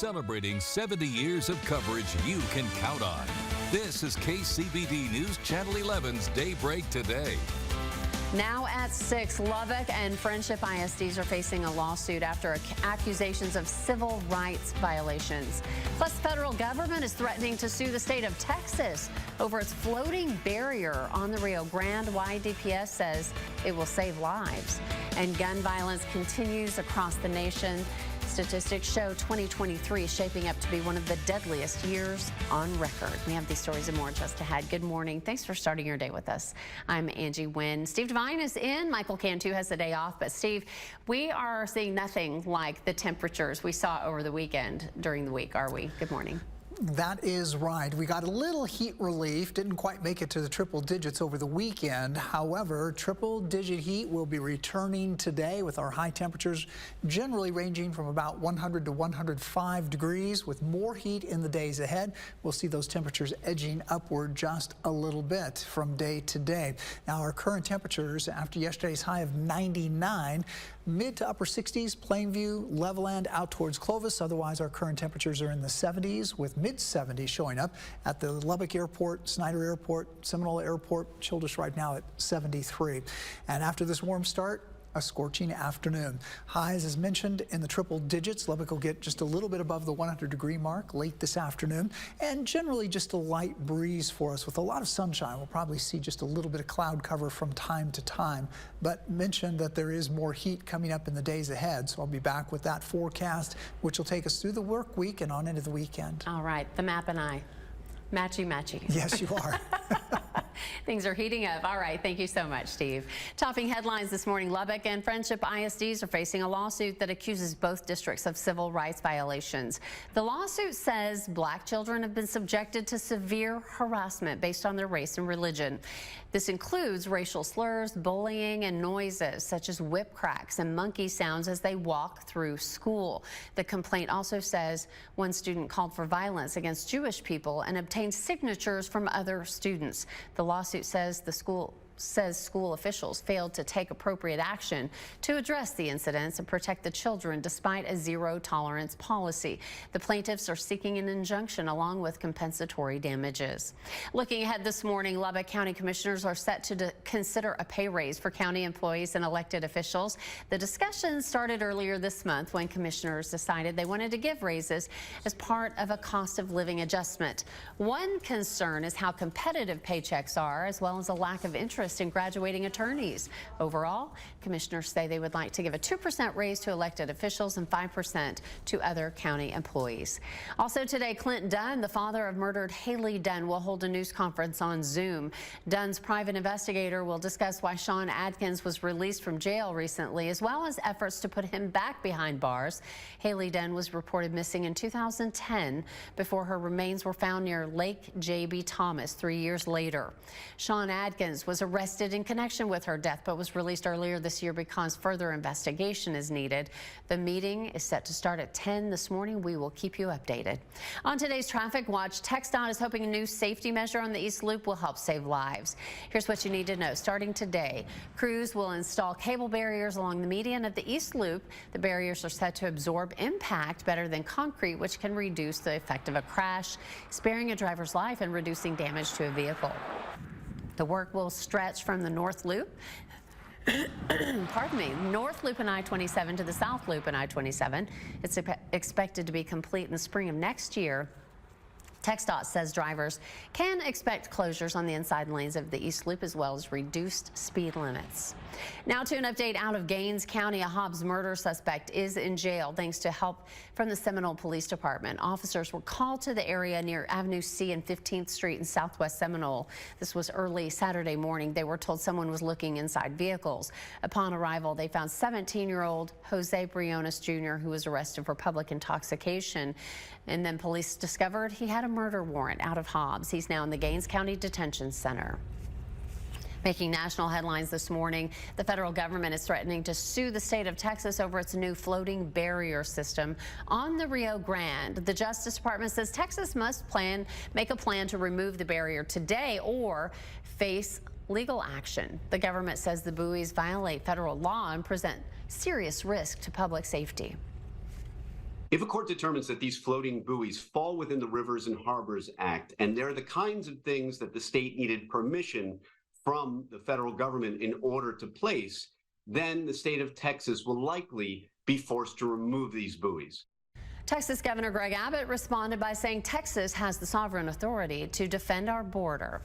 celebrating 70 years of coverage you can count on. This is KCBD News Channel 11's Daybreak Today. Now at 6, Lubbock and Friendship ISDs are facing a lawsuit after accusations of civil rights violations. Plus, the federal government is threatening to sue the state of Texas over its floating barrier on the Rio Grande. Why DPS says it will save lives. And gun violence continues across the nation. Statistics show 2023 is shaping up to be one of the deadliest years on record. We have these stories and more just ahead. Good morning. Thanks for starting your day with us. I'm Angie Wynn. Steve Devine is in. Michael Cantu has the day off. But Steve, we are seeing nothing like the temperatures we saw over the weekend during the week, are we? Good morning. That is right. We got a little heat relief, didn't quite make it to the triple digits over the weekend. However, triple digit heat will be returning today with our high temperatures generally ranging from about 100 to 105 degrees with more heat in the days ahead. We'll see those temperatures edging upward just a little bit from day to day. Now our current temperatures after yesterday's high of 99, mid to upper 60s, Plainview, Levelland out towards Clovis. Otherwise our current temperatures are in the 70s with mid-70s showing up at the Lubbock Airport, Snyder Airport, Seminole Airport. Childress right now at 73. And after this warm start, a scorching afternoon. Highs, as mentioned, in the triple digits. Lubbock will get just a little bit above the 100-degree mark late this afternoon, and generally just a light breeze for us with a lot of sunshine. We'll probably see just a little bit of cloud cover from time to time, but mentioned that there is more heat coming up in the days ahead, so I'll be back with that forecast, which will take us through the work week and on into the weekend. All right, the map and I. Matchy. Yes, you are. Things are heating up. All right. Thank you so much, Steve. Topping headlines this morning, Lubbock and Friendship ISDs are facing a lawsuit that accuses both districts of civil rights violations. The lawsuit says black children have been subjected to severe harassment based on their race and religion. This includes racial slurs, bullying, and noises such as whip cracks and monkey sounds as they walk through school. The complaint also says one student called for violence against Jewish people and obtained signatures from other students. The lawsuit says school officials failed to take appropriate action to address the incidents and protect the children despite a zero-tolerance policy. The plaintiffs are seeking an injunction along with compensatory damages. Looking ahead this morning, Lubbock County Commissioners are set to consider a pay raise for county employees and elected officials. The discussion started earlier this month when commissioners decided they wanted to give raises as part of a cost of living adjustment. One concern is how competitive paychecks are, as well as a lack of interest in graduating attorneys. Overall, commissioners say they would like to give a 2% raise to elected officials and 5% to other county employees. Also today, Clint Dunn, the father of murdered Haley Dunn, will hold a news conference on Zoom. Dunn's private investigator will discuss why Sean Adkins was released from jail recently, as well as efforts to put him back behind bars. Haley Dunn was reported missing in 2010 before her remains were found near Lake J.B. Thomas 3 years later. Sean Adkins was arrested in connection with her death, but was released earlier this year because further investigation is needed. The meeting is set to start at 10 this morning. We will keep you updated. On today's Traffic Watch, TxDOT is hoping a new safety measure on the East Loop will help save lives. Here's what you need to know. Starting today, crews will install cable barriers along the median of the East Loop. The barriers are said to absorb impact better than concrete, which can reduce the effect of a crash, sparing a driver's life and reducing damage to a vehicle. The work will stretch from the North Loop, North Loop and I-27 to the South Loop and I-27. It's expected to be complete in the spring of next year. TxDOT says drivers can expect closures on the inside lanes of the East Loop as well as reduced speed limits. Now to an update out of Gaines County. A Hobbs murder suspect is in jail thanks to help from the Seminole Police Department. Officers were called to the area near Avenue C and 15th Street in Southwest Seminole. This was early Saturday morning. They were told someone was looking inside vehicles. Upon arrival, they found 17-year-old Jose Briones Jr., who was arrested for public intoxication. And then police discovered he had a murder warrant out of Hobbs. He's now in the Gaines County Detention Center. Making national headlines this morning, the federal government is threatening to sue the state of Texas over its new floating barrier system on the Rio Grande. The Justice Department says Texas must make a plan to remove the barrier today or face legal action. The government says the buoys violate federal law and present serious risk to public safety. If a court determines that these floating buoys fall within the Rivers and Harbors Act, and they're the kinds of things that the state needed permission from the federal government in order to place, then the state of Texas will likely be forced to remove these buoys. Texas Governor Greg Abbott responded by saying Texas has the sovereign authority to defend our border.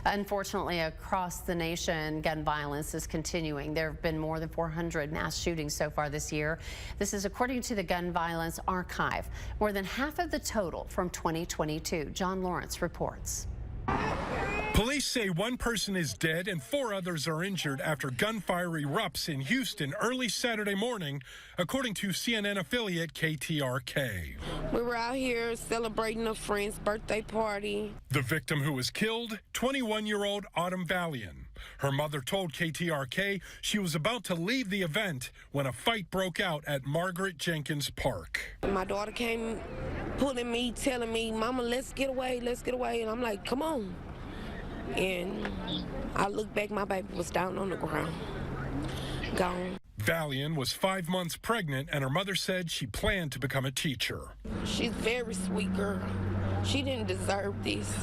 Unfortunately, across the nation, gun violence is continuing. There have been more than 400 mass shootings so far this year. This is according to the Gun Violence Archive, more than half of the total from 2022. John Lawrence reports. Police say one person is dead and 4 others are injured after gunfire erupts in Houston early Saturday morning, according to CNN affiliate KTRK. We were out here celebrating a friend's birthday party. The victim who was killed, 21-year-old Autumn Valian. Her mother told KTRK she was about to leave the event when a fight broke out at Margaret Jenkins Park. My daughter came pulling me, telling me, "Mama, let's get away, let's get away." And I'm like, "Come on." And I looked back, my baby was down on the ground, gone. Valian was 5 months pregnant, and her mother said she planned to become a teacher. She's a very sweet girl. She didn't deserve this.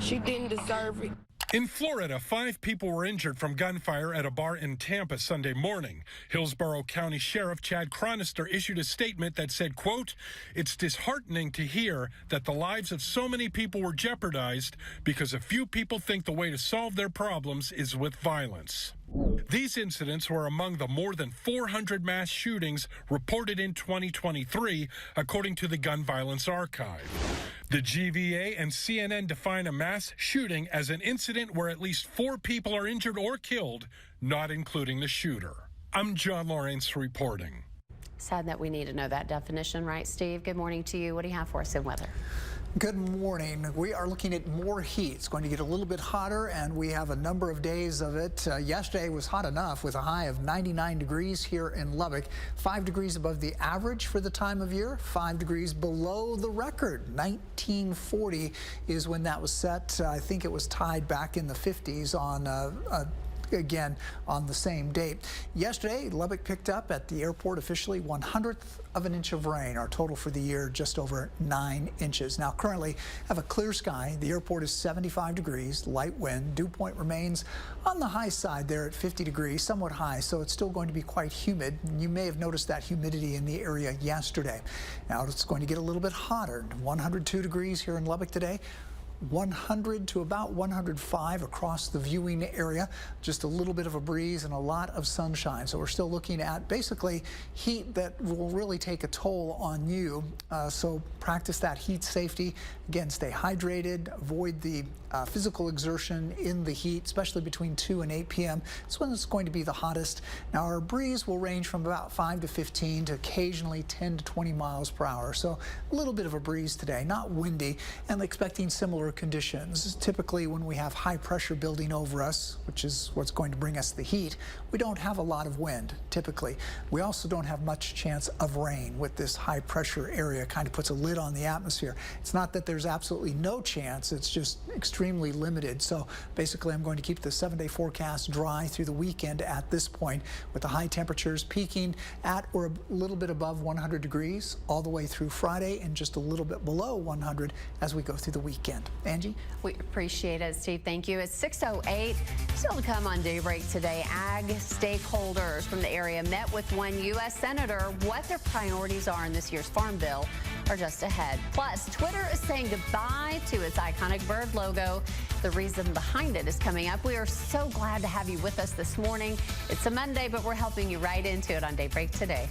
She didn't deserve it. In Florida, 5 people were injured from gunfire at a bar in Tampa Sunday morning. Hillsborough County Sheriff Chad Chronister issued a statement that said, quote, "It's disheartening to hear that the lives of so many people were jeopardized because a few people think the way to solve their problems is with violence." These incidents were among the more than 400 mass shootings reported in 2023, according to the Gun Violence Archive. The GVA and CNN define a mass shooting as an incident where at least 4 people are injured or killed, not including the shooter. I'm John Lawrence reporting. Sad that we need to know that definition, right, Steve? Good morning to you. What do you have for us in weather? Good morning. We are looking at more heat. It's going to get a little bit hotter, and we have a number of days of it. Yesterday was hot enough with a high of 99 degrees here in Lubbock, 5 degrees above the average for the time of year, 5 degrees below the record. 1940 is when that was set. I think it was tied back in the 50s on again on the same date. Yesterday, Lubbock picked up at the airport officially 1/100th of an inch of rain. Our total for the year just over 9 inches. Now currently have a clear sky. The airport is 75 degrees, light wind. Dew point remains on the high side there at 50 degrees, somewhat high, so it's still going to be quite humid. You may have noticed that humidity in the area yesterday. Now it's going to get a little bit hotter. 102 degrees here in Lubbock today. 100 to about 105 across the viewing area. Just a little bit of a breeze and a lot of sunshine. So we're still looking at basically heat that will really take a toll on you. So practice that heat safety. Again, stay hydrated, avoid the physical exertion in the heat, especially between 2 and 8 p.m. It's when it's going to be the hottest. Now our breeze will range from about 5 to 15 to occasionally 10 to 20 miles per hour. So a little bit of a breeze today, not windy, and expecting similar conditions. Typically when we have high pressure building over us, which is what's going to bring us the heat, we don't have a lot of wind typically. We also don't have much chance of rain with this high pressure area. Kind of puts a lid on the atmosphere. It's not that there's absolutely no chance, it's just extremely limited. So basically I'm going to keep the 7-day forecast dry through the weekend at this point, with the high temperatures peaking at or a little bit above 100 degrees all the way through Friday, and just a little bit below 100 as we go through the weekend. Angie? We appreciate it, Steve. Thank you. It's 6:08. Still to come on Daybreak today. Ag stakeholders from the area met with one U.S. Senator. What their priorities are in this year's Farm Bill are just ahead. Plus, Twitter is saying goodbye to its iconic bird logo. The reason behind it is coming up. We are so glad to have you with us this morning. It's a Monday, but we're helping you right into it on Daybreak today.